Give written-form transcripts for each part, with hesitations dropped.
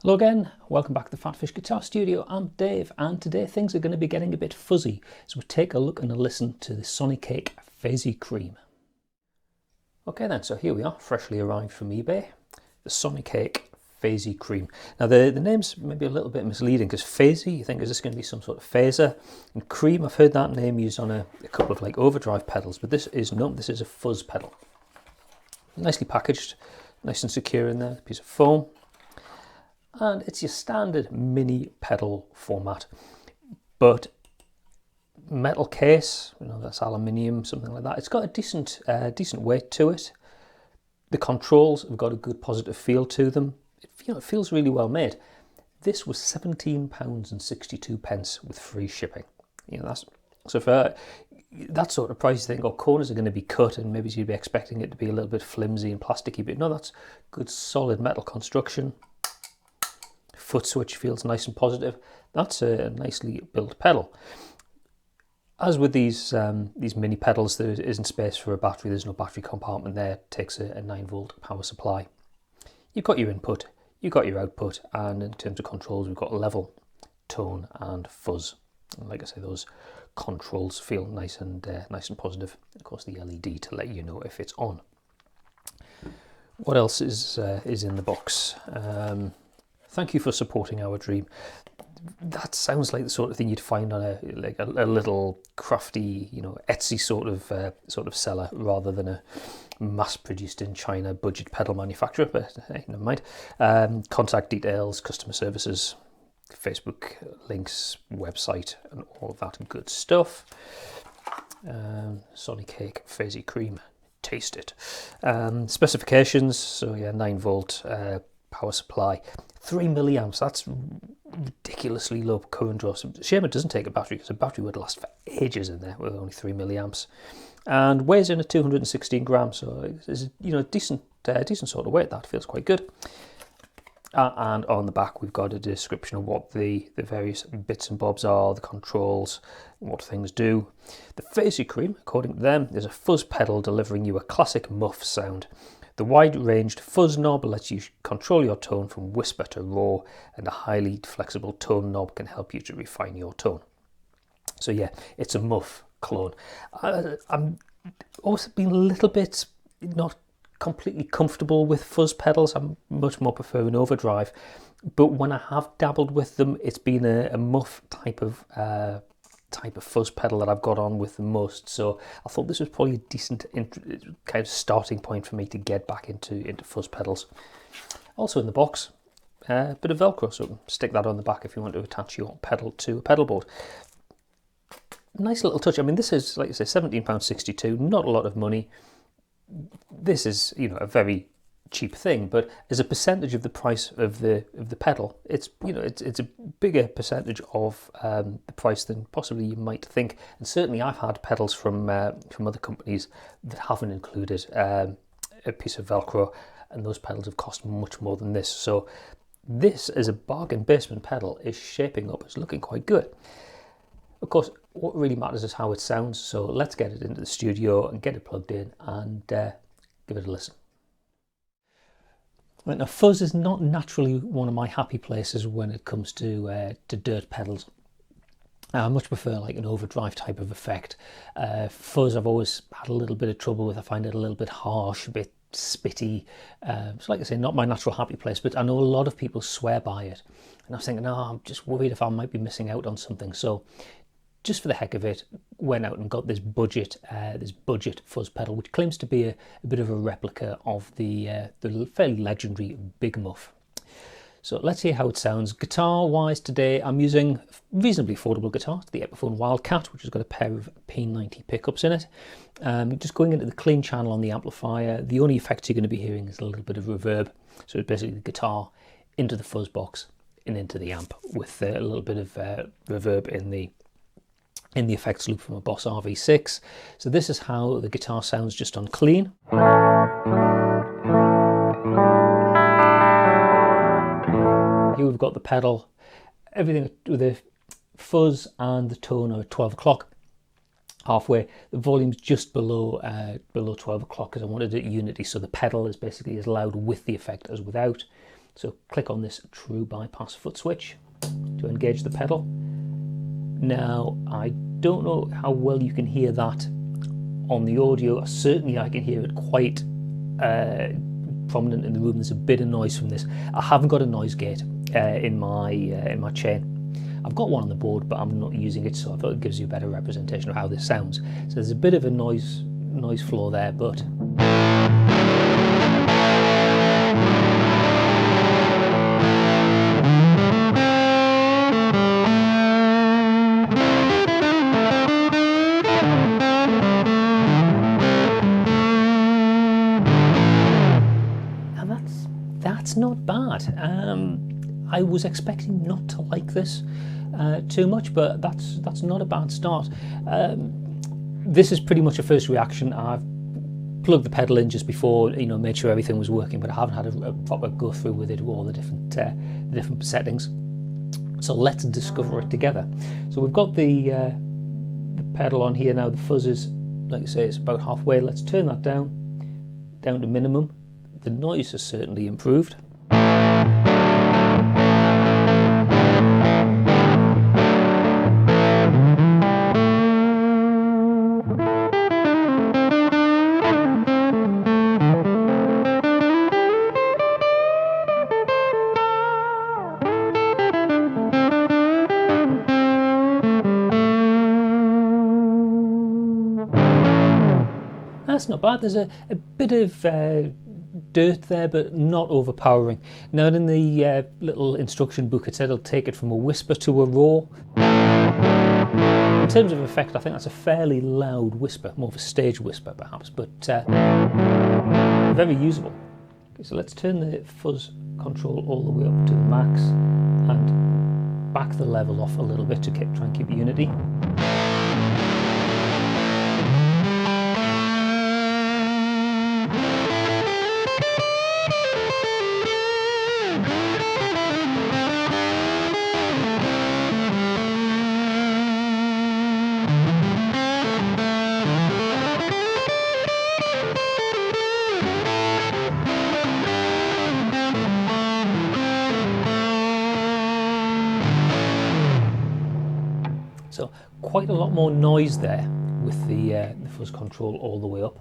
Hello again, welcome back to the PhatPhish Guitar Studio. I'm Dave, and today things are going to be getting a bit fuzzy, so we'll take a look and a listen to the Sonicake Fazy Cream. Okay then, so here we are, freshly arrived from eBay, the Sonicake Fazy Cream. Now the name's maybe a little bit misleading, because Fazy, you think, is this going to be some sort of phaser? And Cream, I've heard that name used on a couple of like overdrive pedals, but this is a fuzz pedal. Nicely packaged, nice and secure in there, piece of foam. And it's your standard mini pedal format, but metal case, that's aluminium, something like that. It's got a decent weight to it. The controls have got a good positive feel to them. It feels really well made. This was £17.62 with free shipping. So for that sort of price, you think, corners are going to be cut, and maybe you'd be expecting it to be a little bit flimsy and plasticky, but no, that's good solid metal construction. Foot switch feels nice and positive. That's a nicely built pedal. As with these mini pedals, there isn't space for a battery. There's no battery compartment there. It takes a 9-volt power supply. You've got your input, you've got your output, and in terms of controls, we've got level, tone, and fuzz. And like I say, those controls feel nice and positive. Of course, the LED to let you know if it's on. What else is in the box? Thank you for supporting our dream. That sounds like the sort of thing you'd find on a little crafty, Etsy sort of seller, rather than a mass-produced in China budget pedal manufacturer. But hey, never mind. Contact details, customer services, Facebook links, website, and all of that good stuff. Sonicake Fazy Cream. Taste it. Specifications. So yeah, 9-volt. Power supply, 3 milliamps. That's ridiculously low current draw. Shame it doesn't take a battery, because a battery would last for ages in there with only 3 milliamps. And weighs in at 216 grams, so it's a decent sort of weight. That feels quite good. And on the back, we've got a description of what the various bits and bobs are, the controls, what things do. The Fazy Cream, according to them, is a fuzz pedal delivering you a classic muff sound. The wide-ranged fuzz knob lets you control your tone from whisper to raw, and a highly flexible tone knob can help you to refine your tone. So yeah, it's a muff clone. I'm also been a little bit not completely comfortable with fuzz pedals. I'm much more preferring overdrive, but when I have dabbled with them, it's been a muff type of fuzz pedal that I've got on with the most. So I thought this was probably a decent kind of starting point for me to get back into fuzz pedals. Also in the box, a bit of Velcro, so stick that on the back if you want to attach your pedal to a pedal board. Nice little touch. I mean, this is, like I say, £17.62, not a lot of money. This is, a very cheap thing, but as a percentage of the price of the pedal, it's a bigger percentage of the price than possibly you might think. And certainly I've had pedals from other companies that haven't included a piece of Velcro, and those pedals have cost much more than this. So this, as a bargain basement pedal, is shaping up. It's looking quite good. Of course, what really matters is how it sounds. So let's get it into the studio and get it plugged in and give it a listen. Right, now, fuzz is not naturally one of my happy places when it comes to dirt pedals. I much prefer like an overdrive type of effect. Fuzz I've always had a little bit of trouble with. I find it a little bit harsh, a bit spitty. So like I say, not my natural happy place, but I know a lot of people swear by it. And I was thinking, no, I'm just worried if I might be missing out on something. So just for the heck of it, went out and got this budget fuzz pedal, which claims to be a bit of a replica of the fairly legendary Big Muff. So let's see how it sounds. Guitar-wise today, I'm using a reasonably affordable guitar, the Epiphone Wildcat, which has got a pair of P90 pickups in it. Just going into the clean channel on the amplifier, the only effects you're going to be hearing is a little bit of reverb. So it's basically the guitar into the fuzz box and into the amp, with a little bit of reverb in the effects loop from a Boss RV6. So this is how the guitar sounds just on clean. Here we've got the pedal, everything with the fuzz and the tone are at 12 o'clock. Halfway, the volume's just below 12 o'clock because I wanted it unity, so the pedal is basically as loud with the effect as without. So click on this true bypass foot switch to engage the pedal. Now, I don't know how well you can hear that on the audio. Certainly I can hear it quite prominent in the room. There's a bit of noise from this. I haven't got a noise gate in my chain. I've got one on the board, but I'm not using it, so I thought it gives you a better representation of how this sounds. So there's a bit of a noise floor there, but now that's not bad. I was expecting not to like this too much, but that's not a bad start. This is pretty much a first reaction. I've plugged the pedal in just before, made sure everything was working, but I haven't had a proper go through with it with all the different settings. So let's discover it together. So we've got the pedal on here now. The fuzz is, like I say, it's about halfway. Let's turn that down to minimum. The noise has certainly improved. That's not bad. There's a bit of dirt there, but not overpowering. Now, in the little instruction book, it said it'll take it from a whisper to a roar. In terms of effect, I think that's a fairly loud whisper, more of a stage whisper perhaps, but very usable. Okay, so let's turn the fuzz control all the way up to the max and back the level off a little bit to try and keep unity. So quite a lot more noise there with the fuzz control all the way up,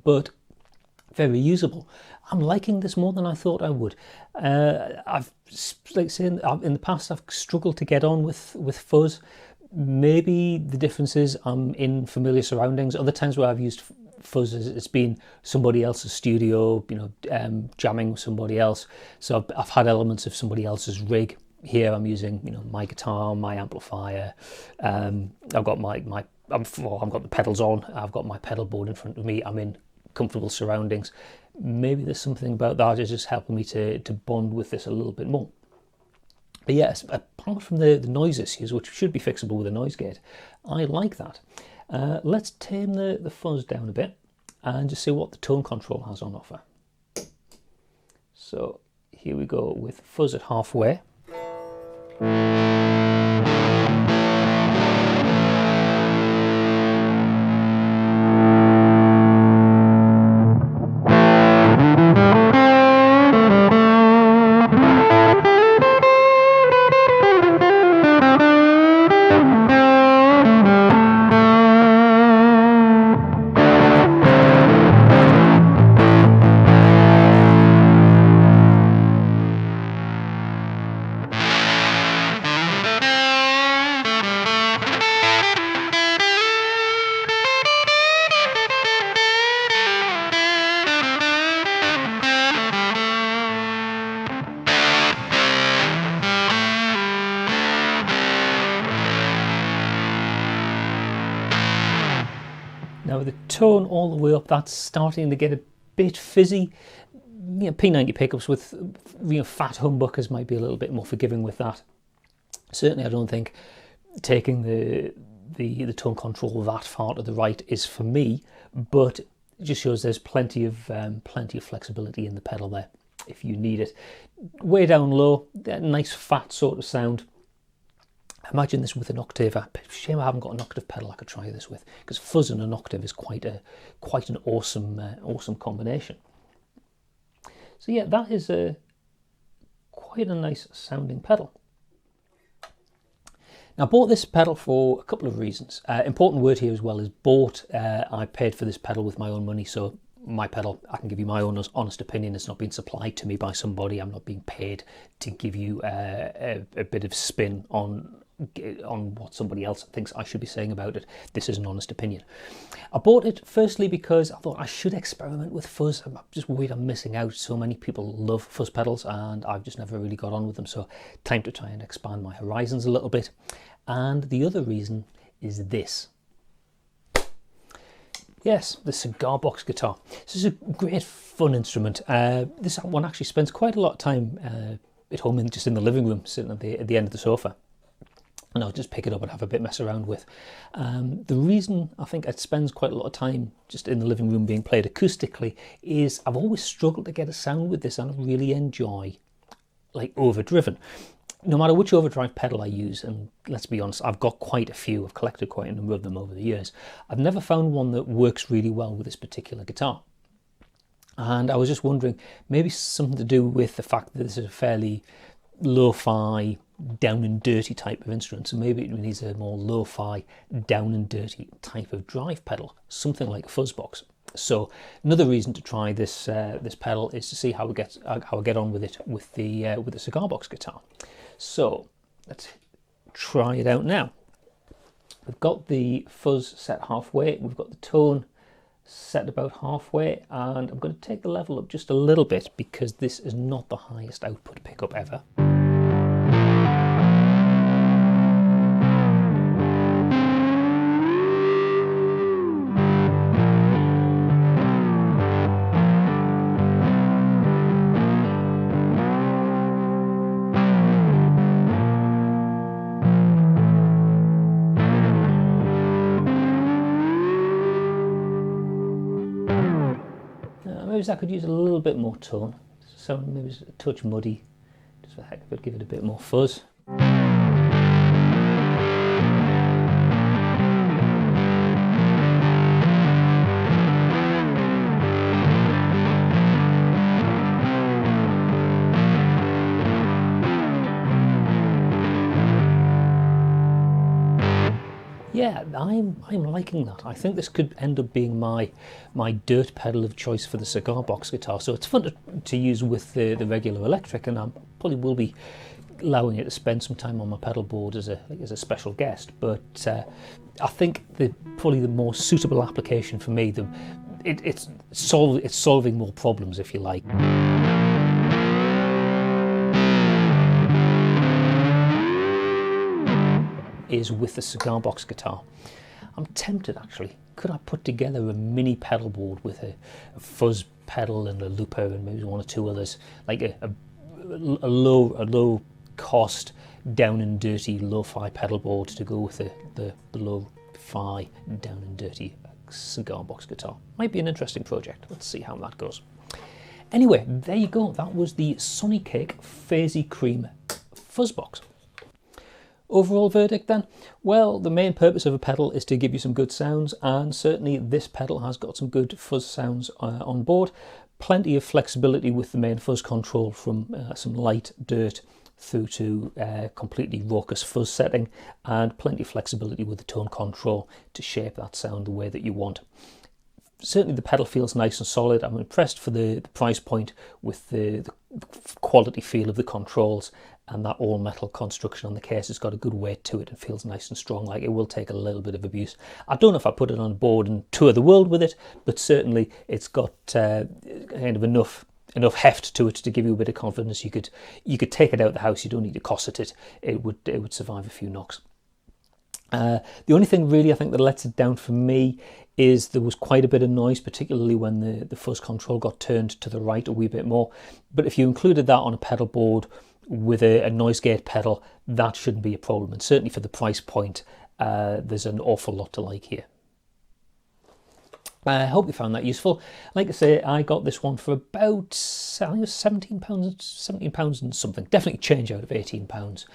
but very usable. I'm liking this more than I thought I would. I've, like saying, in the past I've struggled to get on with fuzz. Maybe the difference is I'm in familiar surroundings. Other times where I've used fuzz, it's been somebody else's studio, jamming with somebody else. So I've had elements of somebody else's rig. Here I'm using, my guitar, my amplifier. I've got I've got the pedals on. I've got my pedal board in front of me. I'm in comfortable surroundings. Maybe there's something about that is just helping me to bond with this a little bit more. But yes, apart from the noise issues, which should be fixable with a noise gate, I like that. Let's tame the fuzz down a bit and just see what the tone control has on offer. So here we go with fuzz at halfway. Now with the tone all the way up, that's starting to get a bit fizzy. P90 pickups with fat humbuckers might be a little bit more forgiving with that. Certainly I don't think taking the tone control that far to the right is for me, but it just shows there's plenty of flexibility in the pedal there if you need it. Way down low, that nice fat sort of sound. Imagine this with an octave. Shame I haven't got an octave pedal I could try this with, because fuzz and an octave is quite an awesome combination. So yeah, that is quite a nice sounding pedal. Now, I bought this pedal for a couple of reasons. Important word here as well is bought. I paid for this pedal with my own money, so my pedal, I can give you my own honest opinion. It's not being supplied to me by somebody. I'm not being paid to give you a bit of spin on what somebody else thinks I should be saying about it. This is an honest opinion. I bought it firstly because I thought I should experiment with fuzz. I'm just worried I'm missing out. So many people love fuzz pedals and I've just never really got on with them. So time to try and expand my horizons a little bit. And the other reason is this. Yes, the Cigarbox guitar. This is a great fun instrument. This one actually spends quite a lot of time at home, just in the living room, sitting at the end of the sofa. And I'll just pick it up and have a bit mess around with. The reason I think it spends quite a lot of time just in the living room being played acoustically is I've always struggled to get a sound with this, and I really enjoy like overdriven. No matter which overdrive pedal I use, and let's be honest, I've got quite a few, I've collected quite a number of them over the years, I've never found one that works really well with this particular guitar. And I was just wondering, maybe something to do with the fact that this is a fairly lo-fi, down and dirty type of instrument, so maybe it needs a more lo-fi, down and dirty type of drive pedal, something like a Fuzzbox. So another reason to try this this pedal is to see how I get on with it with the Cigarbox guitar. So let's try it out now. We've got the fuzz set halfway, we've got the tone set about halfway, and I'm going to take the level up just a little bit because this is not the highest output pickup ever. Maybe I could use a little bit more tone, so maybe it's a touch muddy, just for the heck of it, give it a bit more fuzz. Yeah, I'm liking that. I think this could end up being my dirt pedal of choice for the Cigarbox guitar. So it's fun to use with the regular electric, and I probably will be allowing it to spend some time on my pedal board as a special guest. But I think probably the more suitable application for me, it's solving more problems, if you like. Is with the Cigarbox guitar. I'm tempted actually. Could I put together a mini pedal board with a fuzz pedal and a looper and maybe one or two others, like a low cost, down and dirty lo-fi pedal board to go with the lo-fi, down and dirty Cigarbox guitar? Might be an interesting project. Let's see how that goes. Anyway, there you go. That was the Sonicake Fazy Cream Fuzzbox. Overall verdict then? Well, the main purpose of a pedal is to give you some good sounds, and certainly this pedal has got some good fuzz sounds on board. Plenty of flexibility with the main fuzz control, from some light dirt through to completely raucous fuzz setting, and plenty of flexibility with the tone control to shape that sound the way that you want. Certainly the pedal feels nice and solid. I'm impressed for the price point with the quality feel of the controls, and that all metal construction on the case has got a good weight to it and feels nice and strong. Like, it will take a little bit of abuse. I don't know if I put it on board and tour the world with it, but certainly it's got kind of enough heft to it to give you a bit of confidence. You could take it out of the house. You don't need to cosset it. It would survive a few knocks. The only thing really I think that lets it down for me is there was quite a bit of noise, particularly when the fuzz control got turned to the right a wee bit more. But if you included that on a pedal board with a noise gate pedal, that shouldn't be a problem. And certainly for the price point, there's an awful lot to like here. I hope you found that useful. Like I say, I got this one for about, I think it was £17 and something. Definitely change out of £18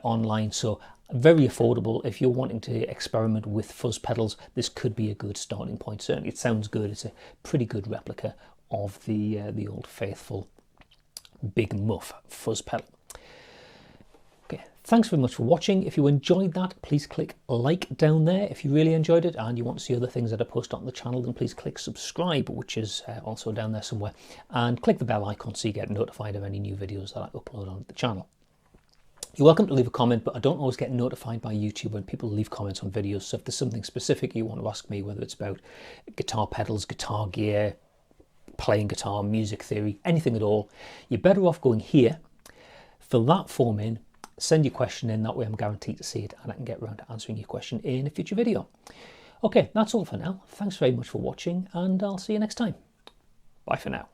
online. So very affordable. If you're wanting to experiment with fuzz pedals, this could be a good starting point. Certainly it sounds good. It's a pretty good replica of the old faithful big muff fuzz pedal. Okay, thanks very much for watching. If you enjoyed that, please click like down there if you really enjoyed it, and you want to see other things that I post on the channel, then please click subscribe, which is also down there somewhere, and click the bell icon so you get notified of any new videos that I upload on the channel. You're welcome to leave a comment, but I don't always get notified by YouTube when people leave comments on videos, so if there's something specific you want to ask me, whether it's about guitar pedals, guitar gear, playing guitar, music theory, anything at all, you're better off going here, fill that form in, send your question in. That way I'm guaranteed to see it and I can get around to answering your question in a future video. Okay, that's all for now. Thanks very much for watching, and I'll see you next time. Bye for now.